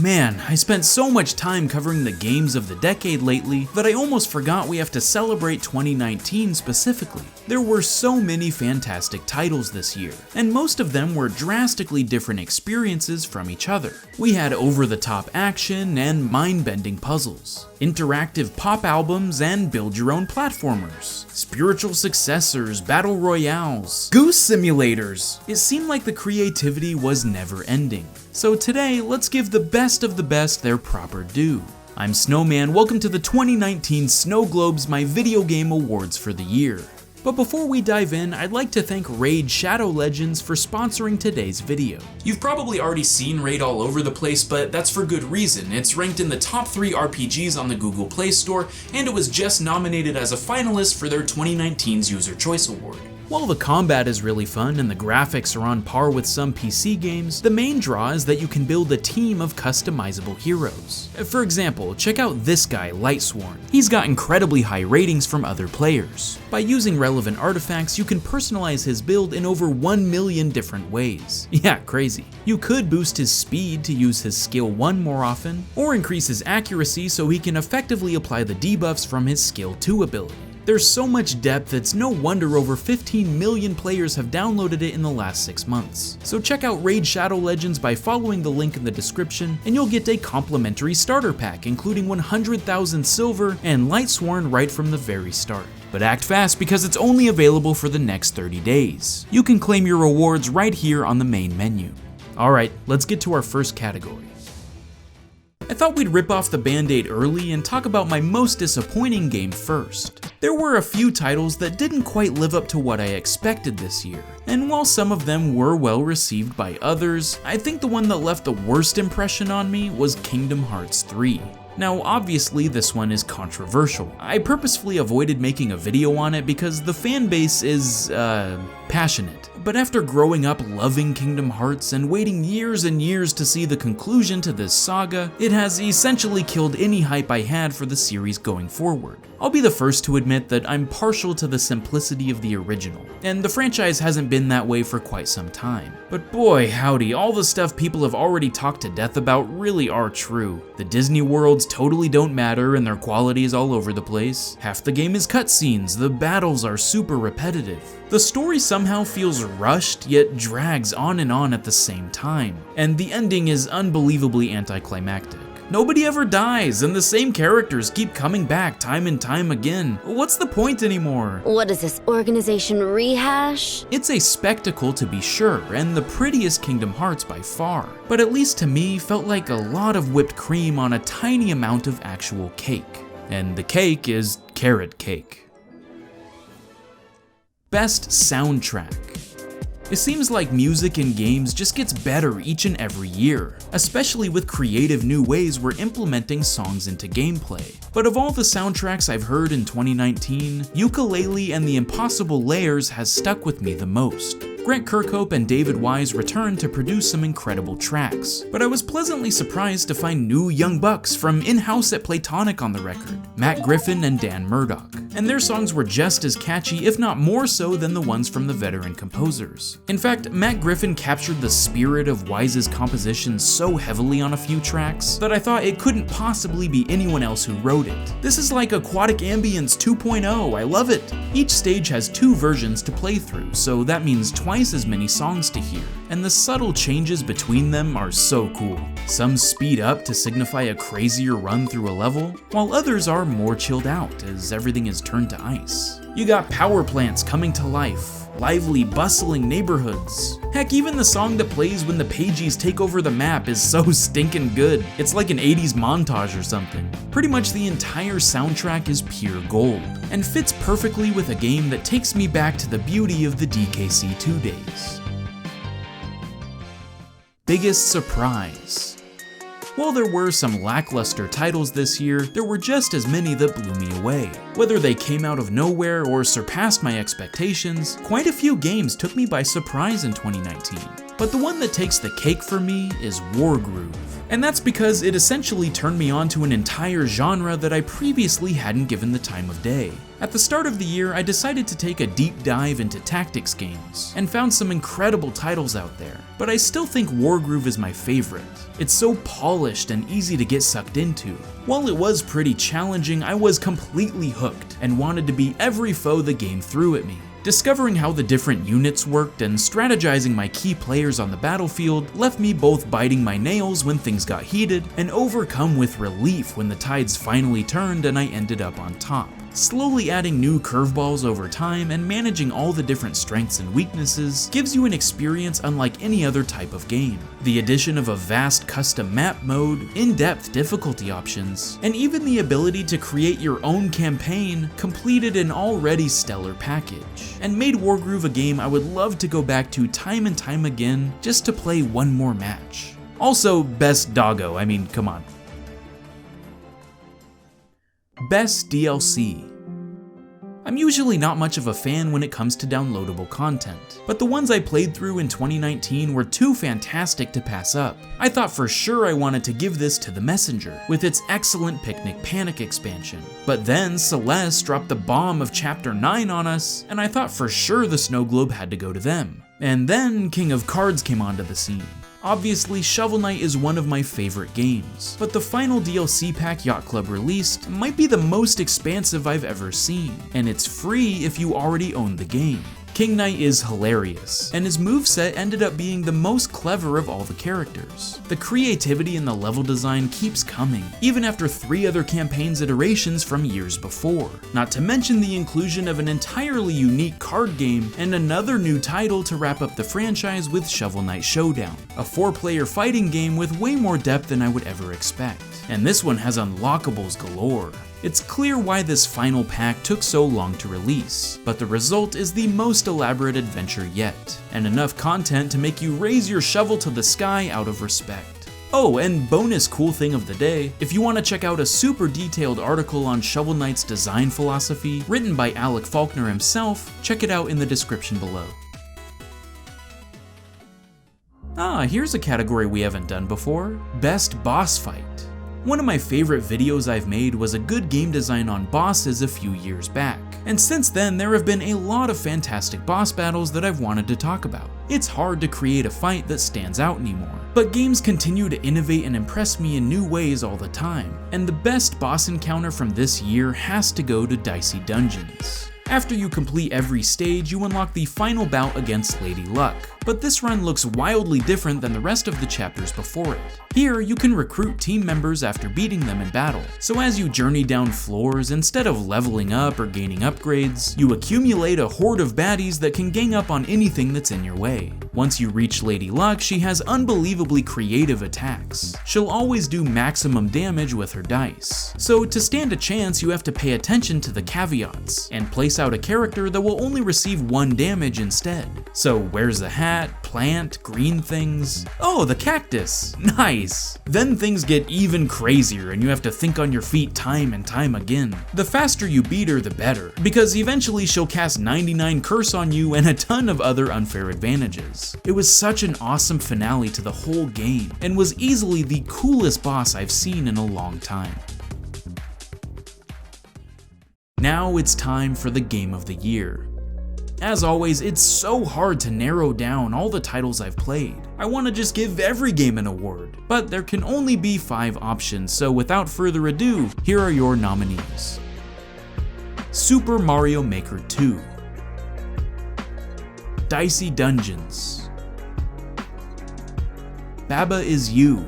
Man, I spent so much time covering the games of the decade lately that I almost forgot we have to celebrate 2019 specifically. There were so many fantastic titles this year, and most of them were drastically different experiences from each other. We had over-the-top action and mind-bending puzzles, interactive pop albums and build-your-own platformers, spiritual successors, battle royales, goose simulators. It seemed like the creativity was never-ending. So today, let's give the best of the best their proper due. I'm Snowman, welcome to the 2019 Snoglobes, my video game awards for the year. But before we dive in, I'd like to thank Raid Shadow Legends for sponsoring today's video. You've probably already seen Raid all over the place, but that's for good reason. It's ranked in the top 3 RPGs on the Google Play Store, and it was just nominated as a finalist for their 2019's User Choice Award. While the combat is really fun and the graphics are on par with some PC games, the main draw is that you can build a team of customizable heroes. For example, check out this guy, Lightsworn. He's got incredibly high ratings from other players. By using relevant artifacts, you can personalize his build in over 1 million different ways. Yeah, crazy. You could boost his speed to use his skill 1 more often, or increase his accuracy so he can effectively apply the debuffs from his skill 2 ability. There's so much depth, it's no wonder over 15 million players have downloaded it in the last 6 months. So check out Raid Shadow Legends by following the link in the description, and you'll get a complimentary starter pack including 100,000 silver and Lightsworn right from the very start. But act fast because it's only available for the next 30 days. You can claim your rewards right here on the main menu. Alright, let's get to our first category. I thought we'd rip off the band-aid early and talk about my most disappointing game first. There were a few titles that didn't quite live up to what I expected this year, and while some of them were well received by others, I think the one that left the worst impression on me was Kingdom Hearts 3. Now obviously this one is controversial. I purposefully avoided making a video on it because the fan base is, passionate. But after growing up loving Kingdom Hearts and waiting years and years to see the conclusion to this saga, it has essentially killed any hype I had for the series going forward. I'll be the first to admit that I'm partial to the simplicity of the original, and the franchise hasn't been that way for quite some time. But boy howdy, all the stuff people have already talked to death about really are true. The Disney worlds totally don't matter and their quality is all over the place. Half the game is cutscenes, the battles are super repetitive. The story somehow feels rushed, yet drags on and on at the same time, and the ending is unbelievably anticlimactic. Nobody ever dies, and the same characters keep coming back time and time again. What's the point anymore? What is this, organization rehash? It's a spectacle to be sure, and the prettiest Kingdom Hearts by far, but at least to me felt like a lot of whipped cream on a tiny amount of actual cake. And the cake is carrot cake. Best Soundtrack. It seems like music in games just gets better each and every year, especially with creative new ways we're implementing songs into gameplay. But of all the soundtracks I've heard in 2019, Yooka-Laylee and the Impossible Layers has stuck with me the most. Grant Kirkhope and David Wise returned to produce some incredible tracks, but I was pleasantly surprised to find new young bucks from in-house at Playtonic on the record, Matt Griffin and Dan Murdoch, and their songs were just as catchy, if not more so than the ones from the veteran composers. In fact, Matt Griffin captured the spirit of Wise's composition so heavily on a few tracks that I thought it couldn't possibly be anyone else who wrote it. This is like Aquatic Ambience 2.0, I love it! Each stage has 2 versions to play through, so that means twice as many songs to hear, and the subtle changes between them are so cool. Some speed up to signify a crazier run through a level, while others are more chilled out as everything is turned to ice. You got power plants coming to life, lively, bustling neighborhoods. Heck, even the song that plays when the Pages take over the map is so stinking good. It's like an 80s montage or something. Pretty much the entire soundtrack is pure gold, and fits perfectly with a game that takes me back to the beauty of the DKC 2 days. Biggest surprise. While there were some lackluster titles this year, there were just as many that blew me away. Whether they came out of nowhere or surpassed my expectations, quite a few games took me by surprise in 2019. But the one that takes the cake for me is Wargroove. And that's because it essentially turned me on to an entire genre that I previously hadn't given the time of day. At the start of the year, I decided to take a deep dive into tactics games, and found some incredible titles out there, but I still think Wargroove is my favorite. It's so polished and easy to get sucked into. While it was pretty challenging, I was completely hooked, and wanted to beat every foe the game threw at me. Discovering how the different units worked and strategizing my key players on the battlefield left me both biting my nails when things got heated, and overcome with relief when the tides finally turned and I ended up on top. Slowly adding new curveballs over time and managing all the different strengths and weaknesses gives you an experience unlike any other type of game. The addition of a vast custom map mode, in-depth difficulty options, and even the ability to create your own campaign completed an already stellar package, and made Wargroove a game I would love to go back to time and time again just to play one more match. Also, best doggo, I mean, come on. Best DLC. I'm usually not much of a fan when it comes to downloadable content, but the ones I played through in 2019 were too fantastic to pass up. I thought for sure I wanted to give this to The Messenger, with its excellent Picnic Panic expansion. But then Celeste dropped the bomb of Chapter 9 on us, and I thought for sure the Snoglobe had to go to them. And then King of Cards came onto the scene. Obviously, Shovel Knight is one of my favorite games, but the final DLC pack Yacht Club released might be the most expansive I've ever seen, and it's free if you already own the game. King Knight is hilarious, and his moveset ended up being the most clever of all the characters. The creativity in the level design keeps coming, even after 3 other campaigns iterations from years before. Not to mention the inclusion of an entirely unique card game and another new title to wrap up the franchise with Shovel Knight Showdown, a 4-player fighting game with way more depth than I would ever expect. And this one has unlockables galore. It's clear why this final pack took so long to release, but the result is the most elaborate adventure yet, and enough content to make you raise your shovel to the sky out of respect. Oh, and bonus cool thing of the day, if you want to check out a super detailed article on Shovel Knight's design philosophy, written by Alec Faulkner himself, check it out in the description below. Here's a category we haven't done before, Best Boss Fight. One of my favorite videos I've made was a good game design on bosses a few years back, and since then there have been a lot of fantastic boss battles that I've wanted to talk about. It's hard to create a fight that stands out anymore, but games continue to innovate and impress me in new ways all the time, and the best boss encounter from this year has to go to Dicey Dungeons. After you complete every stage, you unlock the final bout against Lady Luck, but this run looks wildly different than the rest of the chapters before it. Here, you can recruit team members after beating them in battle, so as you journey down floors, instead of leveling up or gaining upgrades, you accumulate a horde of baddies that can gang up on anything that's in your way. Once you reach Lady Luck, she has unbelievably creative attacks. She'll always do maximum damage with her dice, so to stand a chance you have to pay attention to the caveats, and place out a character that will only receive 1 damage instead. So where's the hat, plant, green things? Oh, the cactus! Nice! Then things get even crazier and you have to think on your feet time and time again. The faster you beat her, the better, because eventually she'll cast 99 curse on you and a ton of other unfair advantages. It was such an awesome finale to the whole game, and was easily the coolest boss I've seen in a long time. Now it's time for the Game of the Year. As always, it's so hard to narrow down all the titles I've played. I want to just give every game an award, but there can only be 5 options, so without further ado, here are your nominees. Super Mario Maker 2, Dicey Dungeons, Baba Is You,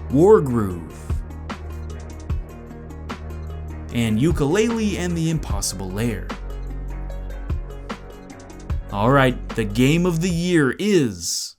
Wargroove, and Yooka-Laylee and the Impossible Lair. Alright, the Game of the Year is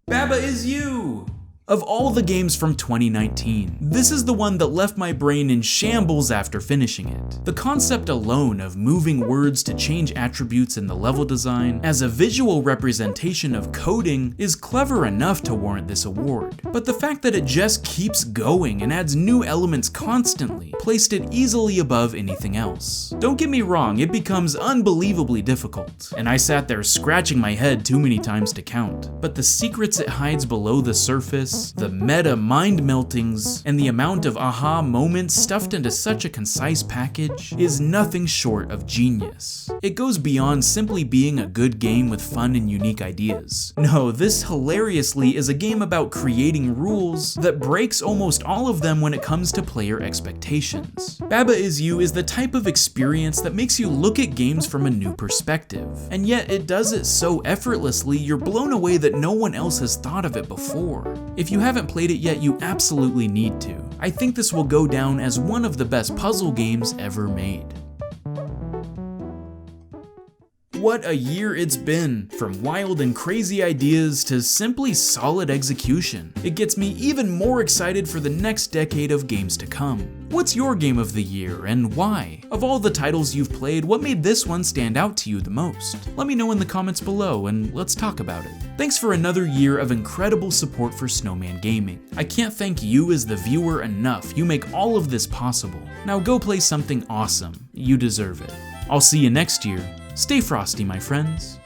Baba Is You! Of all the games from 2019, this is the one that left my brain in shambles after finishing it. The concept alone of moving words to change attributes in the level design as a visual representation of coding is clever enough to warrant this award, but the fact that it just keeps going and adds new elements constantly placed it easily above anything else. Don't get me wrong, it becomes unbelievably difficult, and I sat there scratching my head too many times to count, but the secrets it hides below the surface genius. The meta mind meltings and the amount of aha moments stuffed into such a concise package is nothing short of genius. It goes beyond simply being a good game with fun and unique ideas. No, this hilariously is a game about creating rules that breaks almost all of them when it comes to player expectations. Baba Is You is the type of experience that makes you look at games from a new perspective, and yet it does it so effortlessly you're blown away that no one else has thought of it before. If you haven't played it yet, you absolutely need to. I think this will go down as one of the best puzzle games ever made. What a year it's been! From wild and crazy ideas to simply solid execution. It gets me even more excited for the next decade of games to come. What's your game of the year and why? Of all the titles you've played, what made this one stand out to you the most? Let me know in the comments below and let's talk about it. Thanks for another year of incredible support for Snowman Gaming. I can't thank you as the viewer enough. You make all of this possible. Now go play something awesome. You deserve it. I'll see you next year. Stay frosty, my friends.